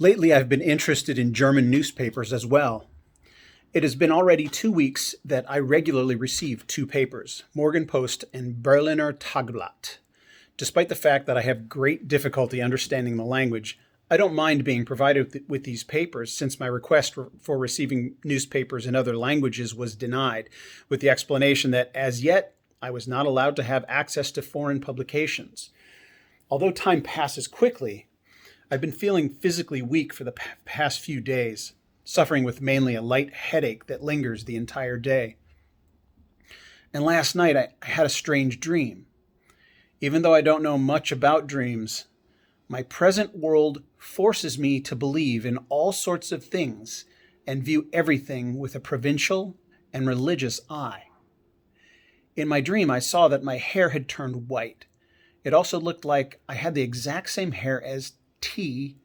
Lately, I've been interested in German newspapers as well. It has been already 2 weeks that I regularly receive two papers, Morgen Post and Berliner Tageblatt. Despite the fact that I have great difficulty understanding the language, I don't mind being provided with these papers since my request for receiving newspapers in other languages was denied, with the explanation that as yet I was not allowed to have access to foreign publications. Although time passes quickly, I've been feeling physically weak for the past few days, suffering with mainly a light headache that lingers the entire day. And last night I had a strange dream. Even though I don't know much about dreams, my present world forces me to believe in all sorts of things and view everything with a provincial and religious eye. In my dream, I saw that my hair had turned white. It also looked like I had the exact same hair as T,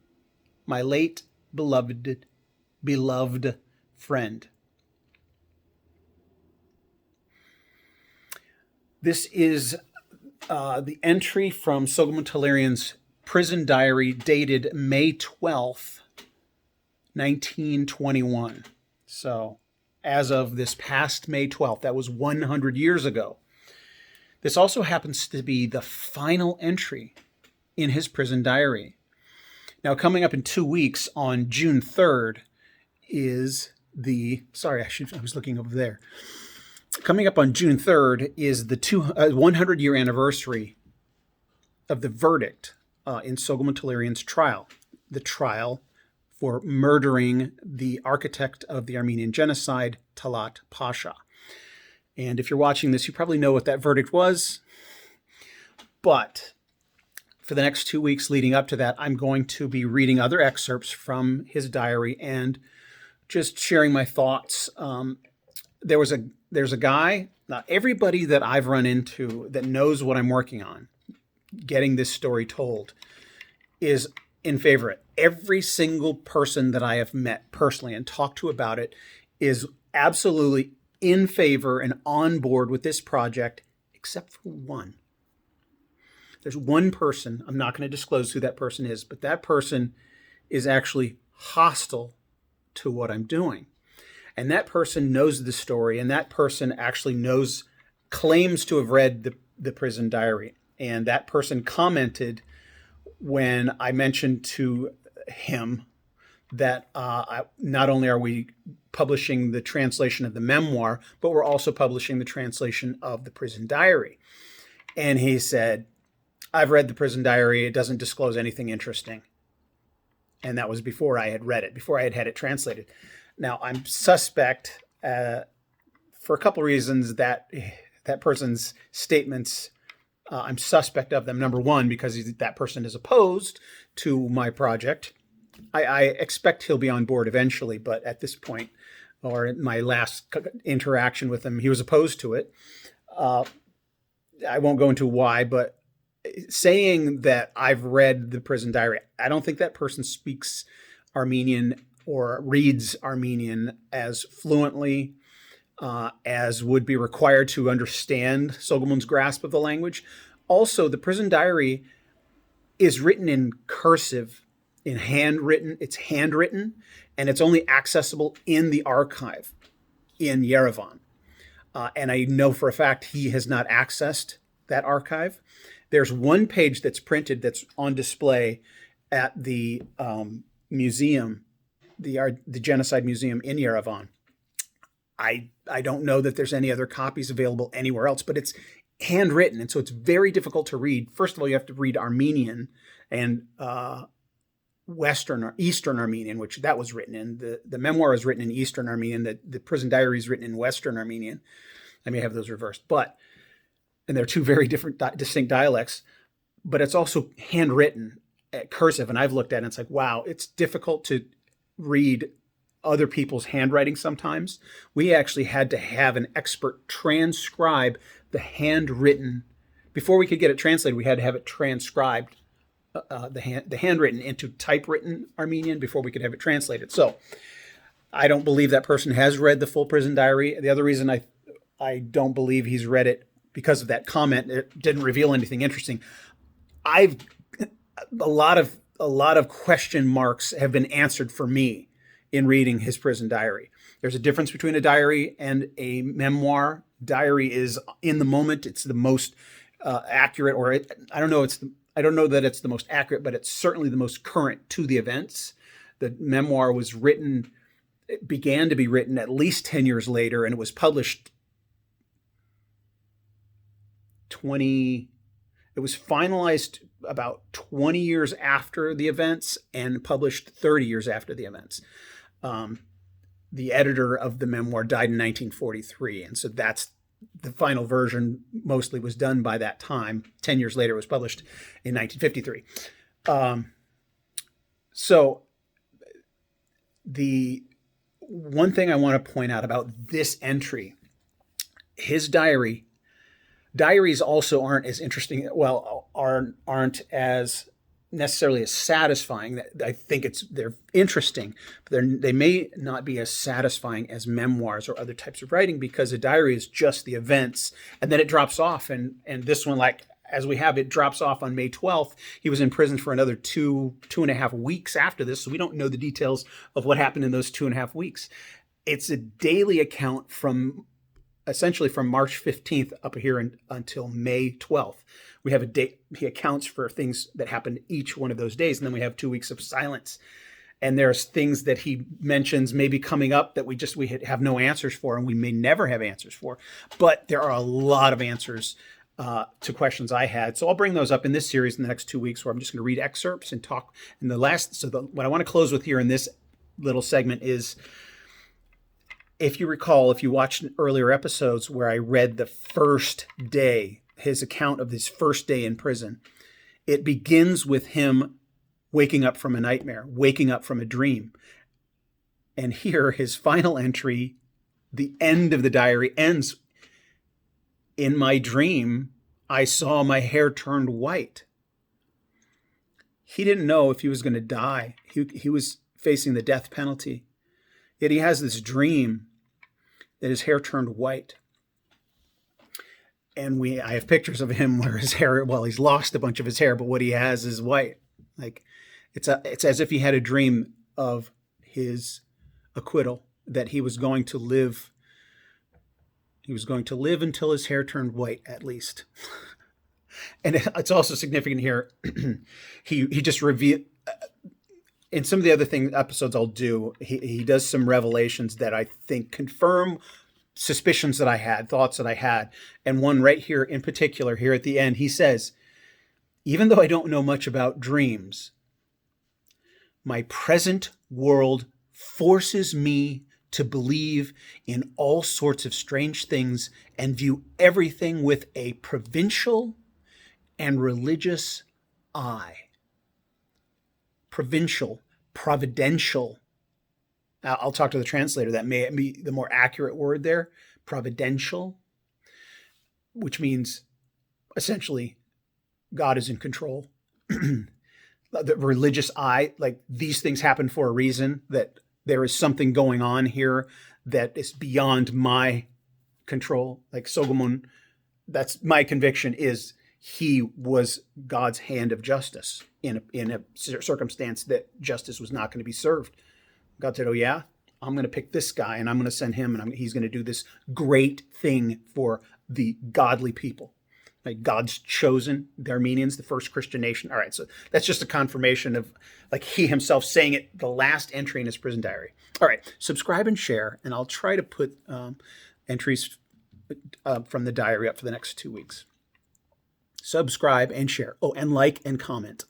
my late beloved friend. This is the entry from Soghomon Tehlirian's prison diary dated May 12th, 1921. So as of this past May 12th, that was 100 years ago. This also happens to be the final entry in his prison diary. Now, coming up in 2 weeks on June 3rd is the, I was looking over there. Coming up on June 3rd is the 100-year anniversary of the verdict in Soghomon Tehlirian's trial, the trial for murdering the architect of the Armenian genocide, Talat Pasha. And if you're watching this, you probably know what that verdict was. But for the next 2 weeks leading up to that, I'm going to be reading other excerpts from his diary and just sharing my thoughts. There's a guy, not everybody that I've run into that knows what I'm working on, getting this story told, is in favor of it. Every single person that I have met personally and talked to about it is absolutely in favor and on board with this project, except for one. There's one person, I'm not going to disclose who that person is, but that person is actually hostile to what I'm doing. And that person knows the story, and that person actually claims to have read the prison diary. And that person commented when I mentioned to him that not only are we publishing the translation of the memoir, but we're also publishing the translation of the prison diary. And he said, I've read the prison diary. It doesn't disclose anything interesting. And that was before I had read it, before I had had it translated. Now, I'm suspect for a couple reasons that that person's statements, I'm suspect of them. Number one, because that person is opposed to my project. I expect he'll be on board eventually, but at this point, or in my last interaction with him, he was opposed to it. I won't go into why, but saying that I've read the prison diary, I don't think that person speaks Armenian or reads Armenian as fluently as would be required to understand Soghomon's grasp of the language. Also, the prison diary is written in cursive, it's handwritten, and it's only accessible in the archive in Yerevan. And I know for a fact he has not accessed that archive. There's one page that's printed that's on display at the museum, the Genocide Museum in Yerevan. I don't know that there's any other copies available anywhere else, but it's handwritten, and so it's very difficult to read. First of all, you have to read Armenian and Western or Eastern Armenian, which that was written in. The memoir is written in Eastern Armenian. The prison diary is written in Western Armenian. I may have those reversed, and they're two very different, distinct dialects, but it's also handwritten at cursive. And I've looked at it and it's like, wow, it's difficult to read other people's handwriting sometimes. We actually had to have an expert transcribe the handwritten. Before we could get it translated, we had to have it transcribed, the handwritten into typewritten Armenian before we could have it translated. So I don't believe that person has read the full prison diary. The other reason I don't believe he's read it, because of that comment, it didn't reveal anything interesting. A lot of a lot of question marks have been answered for me in reading his prison diary. There's a difference between a diary and a memoir. Diary is in the moment. It's the most accurate, or I don't know. I don't know that it's the most accurate, but it's certainly the most current to the events. The memoir was written, it began to be written at least 10 years later, and it was published it was finalized about 20 years after the events and published 30 years after the events. The editor of the memoir died in 1943, and so that's the final version. Mostly was done by that time. 10 years later, it was published in 1953. So the one thing I want to point out about this entry, his diaries also aren't as interesting, aren't as necessarily as satisfying. I think they're interesting, but they may not be as satisfying as memoirs or other types of writing, because a diary is just the events and then it drops off. And this one, like as we have, it drops off on May 12th. He was in prison for another two and a half weeks after this. So we don't know the details of what happened in those 2.5 weeks. It's a daily account essentially from March 15th up here until May 12th. We have a date. He accounts for things that happened each one of those days. And then we have 2 weeks of silence. And there's things that he mentions maybe coming up that we have no answers for, and we may never have answers for. But there are a lot of answers to questions I had. So I'll bring those up in this series in the next 2 weeks, where I'm just going to read excerpts and talk. And what I want to close with here in this little segment is, if you recall, if you watched earlier episodes where I read the first day, his account of his first day in prison, it begins with him waking up from a nightmare, waking up from a dream. And here, his final entry, the end of the diary ends, "In my dream, I saw my hair turned white." He didn't know if he was going to die. He was facing the death penalty. Yet he has this dream that his hair turned white. And I have pictures of him where his hair, he's lost a bunch of his hair, but what he has is white. Like it's as if he had a dream of his acquittal, that he was going to live. He was going to live until his hair turned white, at least. And it's also significant here. He just revealed, in some of the other episodes I'll do, he does some revelations that I think confirm suspicions that I had, thoughts that I had. And one right here in particular, here at the end, he says, "Even though I don't know much about dreams, my present world forces me to believe in all sorts of strange things and view everything with a provincial and religious eye." Provincial, providential. I'll talk to the translator. That may be the more accurate word there. Providential, which means essentially God is in control. The religious eye, like these things happen for a reason, that there is something going on here that is beyond my control. Like Soghomon, that's my conviction, is he was God's hand of justice in a circumstance that justice was not going to be served. God said, "Oh yeah, I'm going to pick this guy and I'm going to send him, and he's going to do this great thing for the godly people." Like God's chosen, the Armenians, the first Christian nation. All right, so that's just a confirmation of like he himself saying it, the last entry in his prison diary. All right, subscribe and share, and I'll try to put entries from the diary up for the next 2 weeks. Subscribe and share. Oh, and like and comment.